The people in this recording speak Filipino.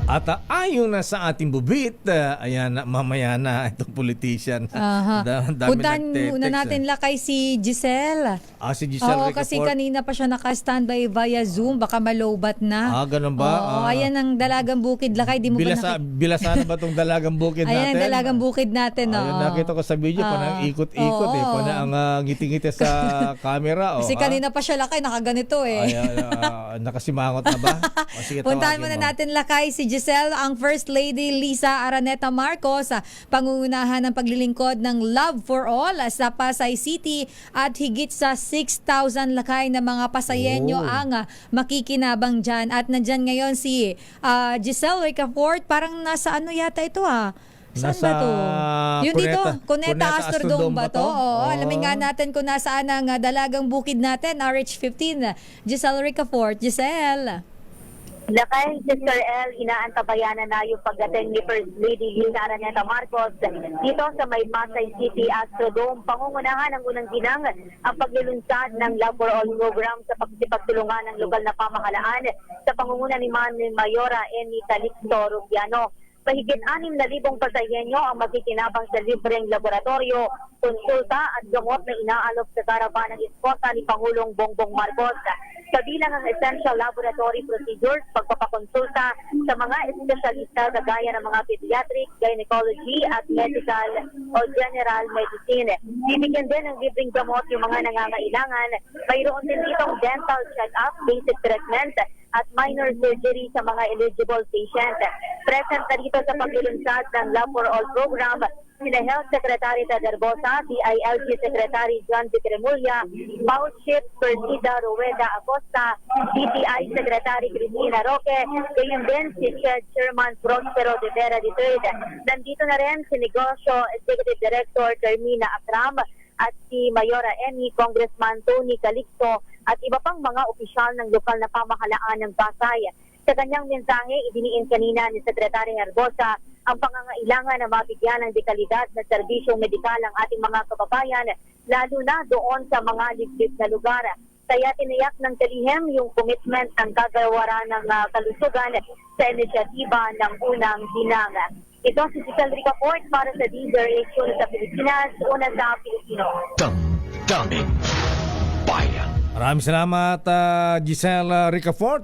At ayon na sa ating bubit, ayan, mamaya na itong politician. Dami Puntahan nagte-text, muna natin lakay si Giselle. si Giselle Oo, kasi Ricafort. kanina pa siya naka-standby via Zoom. Baka malobat na. Ganun ba? Oo, ayan ang dalagang bukid lakay. Di mo ba Bilasan ba itong dalagang bukid Ayan natin? ang dalagang bukid natin. Ayun, nakita ko sa video, parang ikot-ikot parang ang ngiti-ngiti sa camera. Kasi kanina pa siya lakay, nakaganito Nakasimangot na ba? Sige, Puntahan tawagin muna mo. natin lakay si Giselle, ang First Lady Lisa Araneta Marcos sa pangungunahan ng paglilingkod ng Love for All sa Pasay City at higit sa 6,000 lakay na mga Pasayenyo ang makikinabang dyan. At nandyan ngayon si Giselle Ricafort, parang nasa ano yata ito Saan Nasa ba to? Yun dito, Cuneta Astrodome ba to? Oo, alamin nga natin kung nasaan ang dalagang bukid natin, RH15. Giselle Ricafort. Giselle. Lakay, Sister L, inaantabayanan na yung pagdating ni First Lady Lisa Araneta Marcos dito sa may Pasay City Astrodome. Pangungunahan ng unang ginang ang paglulunsad ng Love for All program sa pagtulungan ng lokal na pamahalaan sa pangunguna ni Mayora Eni Calixto Rubiano. Mahigit 6,000 Pasayenyo ang makikinabang sa libreng laboratorio, konsulta at gamot na inaalok sa karavan ng esposa ni Pangulong Bongbong Marcos. Kabilang ang essential laboratory procedures, pagpapakonsulta sa mga espesyalista kagaya ng mga pediatric, gynecology at medical o general medicine. Bibigyan din ng libreng gamot yung mga nangangailangan. Mayroon din ditong dental check-up, basic treatment at minor surgery sa mga eligible patients. Present na dito sa paglulunsad ng Love for All program sina Health Secretary Ted Herbosa, DILG Secretary John Vicremulla, Paul Chief Persida Rueda Acosta, DTI Secretary Cristina Roque, gayon din si Chairman Prospero de Vera III. Nandito na rin si Negosyo Executive Director Termina Akram at si Mayora Eni, Congressman Tony Calixto at iba pang mga opisyal ng lokal na pamahalaan ng Pasay. Sa kanyang mensahe, idiniin kanina ni Secretary Herbosa ang pangangailangan na mabigyan ng dekalidad na serbisyong medikal ang ating mga kababayan, lalo na doon sa mga liblib na lugar. Kaya tiniyak ng kalihim yung commitment ng kagawaran ng kalusugan sa inisyatiba ng unang ginang. Ito si Giselle Ricafort para sa DZRH sa Pilipinas, una sa Pilipino. Damdamin Bayan. Maraming salamat, Giselle Ricafort.